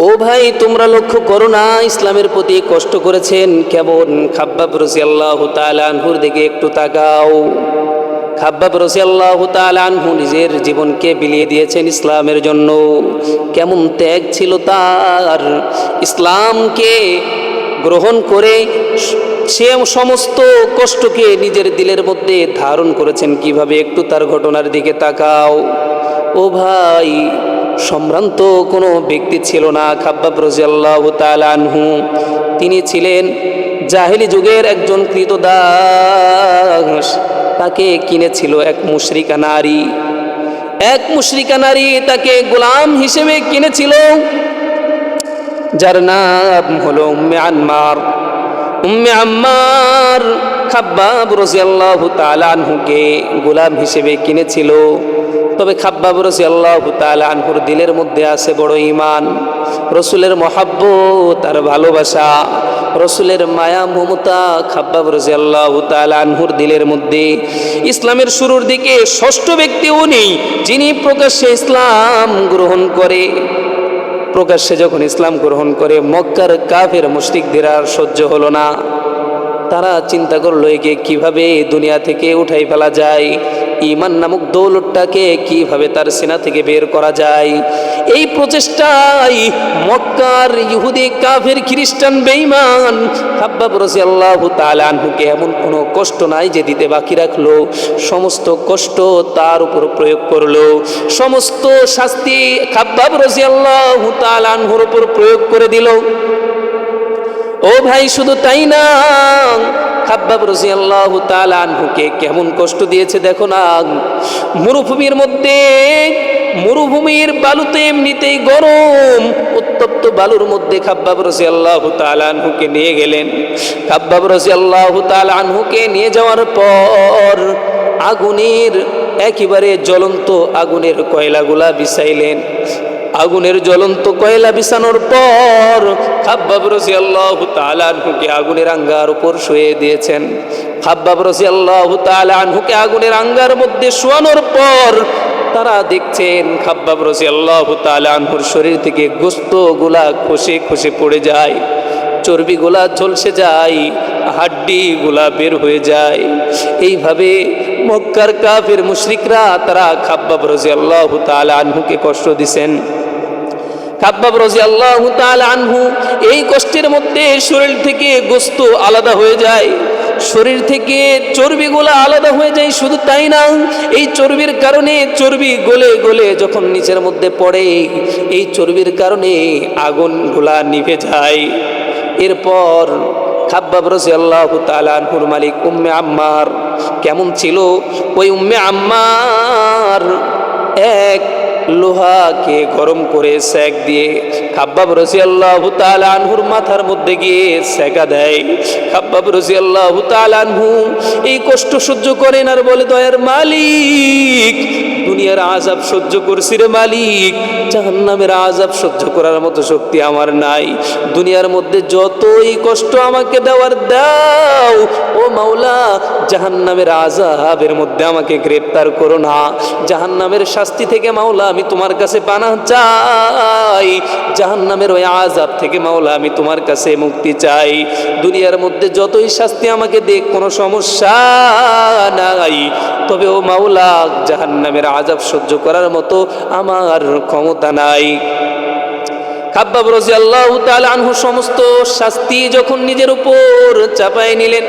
ও ভাই, তোমরা লক্ষ্য করো না ইসলামের প্রতি কষ্ট করেছেন কেমন? খাব্বাব রাদিয়াল্লাহু তাআলা আনহুর দিকে একটু তাকাও। খাব্বাব রাদিয়াল্লাহু তাআলা আনহু নিজের জীবনকে বিলিয়ে দিয়েছেন ইসলামের জন্য। কেমন ত্যাগ ছিল তার! ইসলামকে গ্রহণ করে সে সমস্ত কষ্টকে নিজের দিলের মধ্যে ধারণ করেছেন কিভাবে, একটু তার ঘটনার দিকে তাকাও। ও ভাই, সম্ভ্রান্ত কোনো ব্যক্তি ছিল না খাব্বাব রাদিয়াল্লাহু তাআলা আনহু। তিনি ছিলেন জাহেলি যুগের একজন ক্রীতদাস। তাকে কিনেছিল এক মুশরিকা নারী। এক মুশরিকা নারী তাকে গোলাম হিসেবে কিনেছিল, যার নাম হলো উম্মে আম্মার। উম্মে আম্মার খাব্বাব রাদিয়াল্লাহু তাআলা আনহুকে গোলাম হিসেবে কিনেছিল। তবে খাব্বাব রাদিয়াল্লাহু তাআলা আনহুর দিলের মধ্যে আছে বড় ঈমান, রসুলের মহাব্বত আর ভালোবাসা, রসুলের মায়া মমতা খাব্বাব রাদিয়াল্লাহু তাআলা আনহুর দিলের মধ্যে। ইসলামের শুরুর দিকে ষষ্ঠ ব্যক্তি উনি, যিনি প্রকাশ্যে ইসলাম গ্রহণ করে। প্রকাশ্যে যখন ইসলাম গ্রহণ করে মক্কার কাফের মুশরিকদের আর সহ্য হলো না। তারা চিন্তা করলো একে কিভাবে দুনিয়া থেকে উঠাই ফেলা যায়, ঈমান নামক দৌলতটাকে কিভাবে তার সিনা থেকে বের করা যায়। এই প্রচেষ্টায় মক্কার ইহুদি কাফের খ্রিস্টান বেঈমান খাব্বাব রাদিয়াল্লাহু তাআলা আনহুকে এমন কোনো কষ্ট নাই যে দিতে বাকি রাখলো। সমস্ত কষ্ট তার উপর প্রয়োগ করলো, সমস্ত শাস্তি খাব্বাব রাদিয়াল্লাহু তাআলা আনহুর উপর প্রয়োগ করে দিল। ও ভাই, শুধু তাই না, খাব্বাব রাদিয়াল্লাহু তাআলা আনহুকে কেমন কষ্ট দিয়েছে দেখো না। মরুভূমির মধ্যে, মরুভূমির বালুতে এমনিতেই গরম, উত্তপ্ত বালুর মধ্যে খাব্বাব রাদিয়াল্লাহু তাআলা আনহুকে নিয়ে গেলেন। খাব্বাব রাদিয়াল্লাহু তাআলা আনহুকে নিয়ে যাওয়ার পর আগুনের, একেবারে জ্বলন্ত আগুনের কয়লাগুলা বিছাইলেন। আগুনের জ্বলন্ত কয়লা বিছানোর পর খাব্বাব রাদিয়াল্লাহু তাআলা আনহুকে আগুনের আঙ্গার উপর শুয়ে দিয়েছেন। খাব্বাব রাদিয়াল্লাহু তাআলা আনহুকে আগুনের আঙ্গার মধ্যে শোয়ানোর পর তারা দেখছেন খাব্বাব রাদিয়াল্লাহু তাআলা আনহুর শরীর থেকে গোশতগুলা খসে খসে পড়ে যায়, চর্বিগুলা ঝলসে যায়, হাড্ডিগুলা বের হয়ে যায়। এইভাবে মক্কার কাফের মুশরিকরা তারা খাব্বাব রাদিয়াল্লাহু তাআলা আনহুকে কষ্ট দিছেন। খাব্বাব রাদিয়াল্লাহু তাআলা আনহু এই কষ্টের মধ্যে শরীর থেকে গোশত আলাদা হয়ে যায়, শরীর থেকে চর্বিগুলো আলাদা হয়ে যায়। শুধু তাই না, এই চর্বির কারণে চর্বি গলে গলে যখন নিচের মধ্যে পড়ে, এই চর্বির কারণে আগুনগুলা নিভে যায়। এরপর খাব্বাব রাদিয়াল্লাহু তাআলা আনহুর মালিক উম্মে আম্মার কেমন ছিল? ওই উম্মে আম্মার এক লোহাকে গরম করে সেক দিয়ে খাব্বাব রাদিয়াল্লাহু তাআলা আনহুর মাথার মধ্যে গিয়ে সেকা দেয়। খাব্বাব রাদিয়াল্লাহু তাআলা আনহু এই কষ্ট সহ্য করেন আর বলে, দয়ার মালিক, দুনিয়ার আযাব সহ্য করছি রে মালিক, জাহান্নামের আযাব সহ্য করার মতো শক্তি আমার নাই। দুনিয়ার মধ্যে যতই কষ্ট আমাকে দেওয়ার দাও, ও মাওলা, জাহান্নামের আযাবের মধ্যে আমাকে গ্রেফতার করো না। জাহান্নামের শাস্তি থেকে মাওলা আমি তোমার কাছে পানাহ চাই, জাহান্নামের ওই আযাব থেকে মাওলা আমি তোমার কাছে মুক্তি চাই। দুনিয়ার মধ্যে যতই শাস্তি আমাকে দেখ, কোনো সমস্যা নাই, তবে ও মাওলা, জাহান্নামের আযাব সহ্য করার মতো আমার ক্ষমতা নাই। খাব্বাব রাদিয়াল্লাহু তাআলা আনহু সমস্ত শাস্তি যখন নিজের উপর চাপায় নিলেন,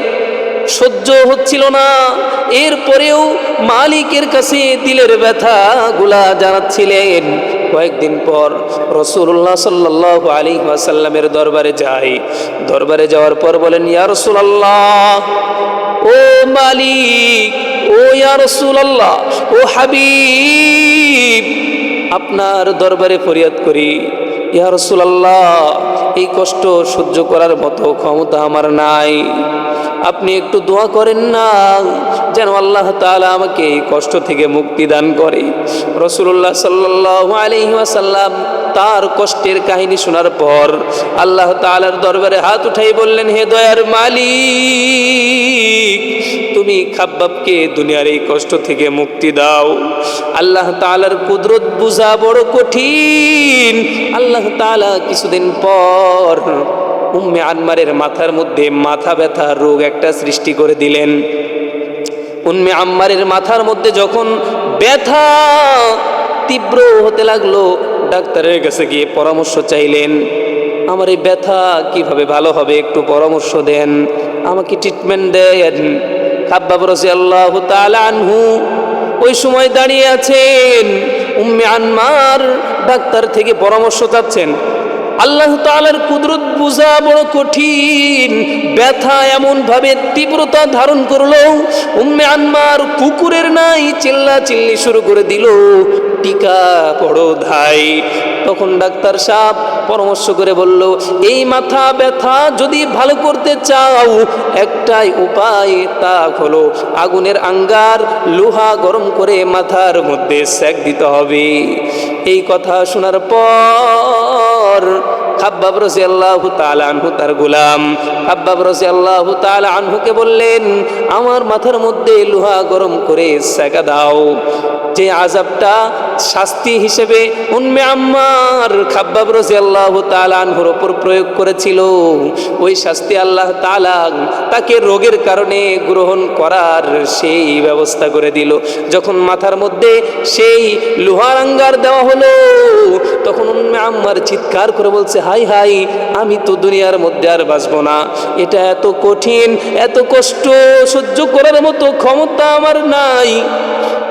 সহ্য হচ্ছিল না। এরপরেও মালিকের কাছে দিলের ব্যথাগুলা জানাচ্ছিলেন। কয়েকদিন পর রাসূলুল্লাহ সাল্লাল্লাহু আলাইহি ওয়াসাল্লামের দরবারে যায়। দরবারে যাওয়ার পর বলেন, ইয়া রাসূলুল্লাহ, ও মালিক, ও ইয়া রাসূলুল্লাহ, ও হাবিব, আপনার দরবারে ফরিয়াদ করি। ইয়া রাসূলুল্লাহ, এই কষ্ট সহ্য করার মতো ক্ষমতা আমার নাই। আপনি একটু দোয়া করেন না যেন আল্লাহ তাআলা আমাকে এই কষ্ট থেকে মুক্তি দান করে। রাসূলুল্লাহ সাল্লাল্লাহু আলাইহি ওয়াসাল্লাম তার কষ্টের কাহিনী শোনার পর আল্লাহ তাআলার দরবারে হাত উঠাই বললেন, হে দয়ার মালিক, তুমি খাব্বাবকে দুনিয়ার এই কষ্ট থেকে মুক্তি দাও। আল্লাহ তাআলার কুদরত বুঝা বড় কঠিন। আল্লাহ তাআলা কিছুদিন পর উম্মে আনমারের মাথার মধ্যে মাথা ব্যথা রোগ একটা সৃষ্টি করে দিলেন। উম্মে আম্মারের মাথার মধ্যে যখন ব্যথা তীব্র হতে লাগলো, ডাক্তারের কাছে গিয়ে পরামর্শ চাইলেন, আমার এই ব্যথা কিভাবে ভালো হবে, একটু পরামর্শ দেন, আমাকে ট্রিটমেন্ট দেন। খাব্বাব রাদিয়াল্লাহু তাআলা আনহু ওই সময় দাঁড়িয়ে আছেন। উম্মে আনমার ডাক্তার থেকে পরামর্শ চাচ্ছেন। আল্লাহ তাআলার কুদরত বুঝা বড় কঠিন। ব্যথা এমন ভাবে তীব্রতা ধারণ করলো, উম্মে আনমার কুকুরের নাই চিল্লা চিল্লি শুরু করে দিল, টিকা বড় ধাই। তখন ডাক্তার সাহেব পরামর্শ করে বলল, এই মাথা ব্যথা যদি ভালো করতে চাও একটাই উপায়, তা হলো আগুনের আঙ্গার লোহা গরম করে মাথার মধ্যে সেক দিতে হবে। এই কথা শোনার পর খাব্বাব রাদিয়াল্লাহু তাআলা আনহু তার গোলাম খাব্বাব রাদিয়াল্লাহু তাআলা আনহুকে বললেন, আমার মাথার মধ্যে লোহা গরম করে সেকা দাও। যে আযাবটা শাস্তি হিসেবে উম্মে আম্মার খাব্বাব রাদিয়াল্লাহু তাআলা আনহুর উপর প্রয়োগ করেছিল, ওই শাস্তি আল্লাহ তাআলা তাকে রোগের কারণে গ্রহণ করার সেই ব্যবস্থা করে দিল। যখন মাথার মধ্যে সেই লোহার আঙ্গার দেওয়া হলো, তখন উম্মে আম্মার চিৎকার করে বলছে, হাই হাই, আমি তো দুনিয়ার মধ্যে আর বাঁচবো না, এটা এত কঠিন, এত কষ্ট সহ্য করার মতো ক্ষমতা আমার নাই।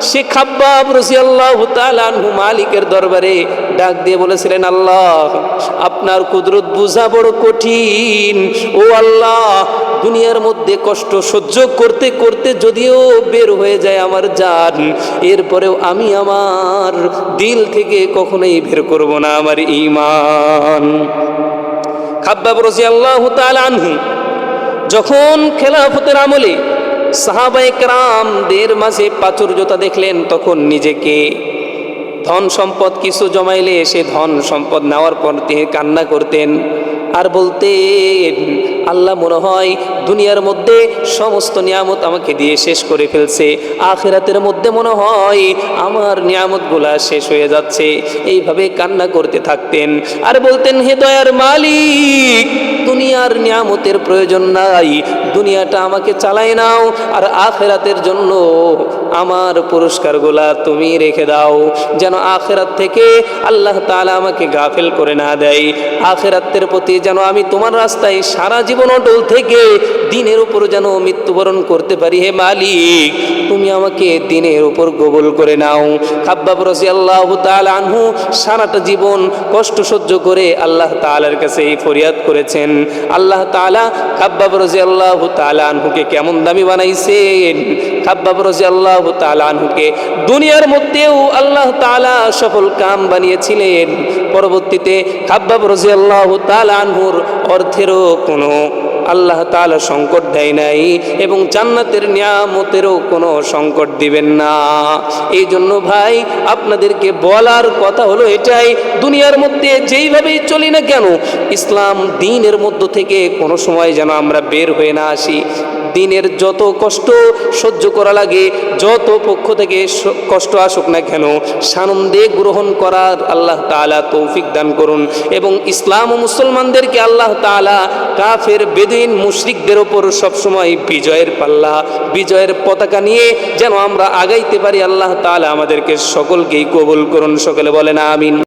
সে খাব্বাব রাদিয়াল্লাহু তাআলা আনহু মালিকের দরবারে ডাক দিয়ে বলেছিলেন, আল্লাহ, আপনার কুদরত বুঝা বড় কঠিন। ও আল্লাহ, দুনিয়ার মধ্যে কষ্ট সহ্য করতে করতে যদিও বের হয়ে যায় আমার জান, এরপরেও আমি আমার দিল থেকে কখনোই বের করব না আমার ঈমান। খাব্বাব রাদিয়াল্লাহু তাআলা আনহু যখন খেলাফতের আমলে সাহাবায়ে কেরামদের মাঝে প্রাচুর্যতা দেখলেন, তখন নিজেকে ধন সম্পদ কিছু জমাইলে সে ধন সম্পদ নেওয়ার পর তিনি কান্না করতেন আর বলতেন, আল্লাহ মনে হয় দুনিয়ার মধ্যে সমস্ত নিয়ামত আমাকে দিয়ে শেষ করে ফেলছে, আখিরাতের মধ্যে মনে হয় আমার নিয়ামতগুলা শেষ হয়ে যাচ্ছে। এইভাবে কান্না করতে থাকতেন আর বলতেন, হে দয়ার মালিক, দুনিয়ার নিয়ামতের প্রয়োজন নাই, দুনিয়াটা আমাকে চালাই নাও, আর আখিরাতের জন্য আমার পুরস্কারগুলা তুমি রেখে দাও, যেন আখিরাত থেকে আল্লাহ তাআলা আমাকে গাফেল করে না দেয়। আখিরাতের প্রতি যেন আমি তোমার রাস্তায় সারা জীবন অটল থেকে দিনের উপর যেন মৃত্যুবরণ করতে পারি। হে মালিক, তুমি আমাকে দিনের উপর কবুল করে নাও। খাব্বাব রাদিয়াল্লাহু তাআলা আনহু সারাটা জীবন কষ্ট সহ্য করে আল্লাহ তাআলার কাছে এই ফরিয়াদ করেছেন। আল্লাহ তাআলা খাব্বাব রাদিয়াল্লাহু তাআলা আনহুকে কেমন দামি বানাইছেন। খাব্বাব রাদিয়াল্লাহু তাআলা আনহুকে দুনিয়ার মধ্যেও আল্লাহ তাআলা সফল কাম বানিয়েছিলেন। পরবর্তীতে খাব্বাব রাদিয়াল্লাহু তাআলা আনহুর অর্থেরও কোনো আল্লাহ তাআলা সংকট দেয় নাই এবং জান্নাতের নিয়ামতেরও কোনো সংকট দিবেন না। এই জন্য ভাই, আপনাদেরকে বলার কথা হলো এটাই, দুনিয়ার মধ্যে যেইভাবেই চলি না কেন, ইসলাম দ্বীনের মধ্য থেকে কোনো সময় যেন আমরা বের হয়ে না আসি। দিনের যত কষ্ট সহ্য করা লাগে, যত পক্ষ থেকে কষ্ট আসুক না কেন, সানন্দে গ্রহণ করার আল্লাহ তাআলা তৌফিক দান করুন। এবং ইসলাম ও মুসলমানদেরকে আল্লাহ তাআলা কাফের বেদুইন মুশরিকদের ওপর সবসময় বিজয়ের পাল্লা, বিজয়ের পতাকা নিয়ে যেন আমরা আগাইতে পারি। আল্লাহ তাআলা আমাদেরকে সকলকেই কবুল করুন। সকলে বলেন আমিন।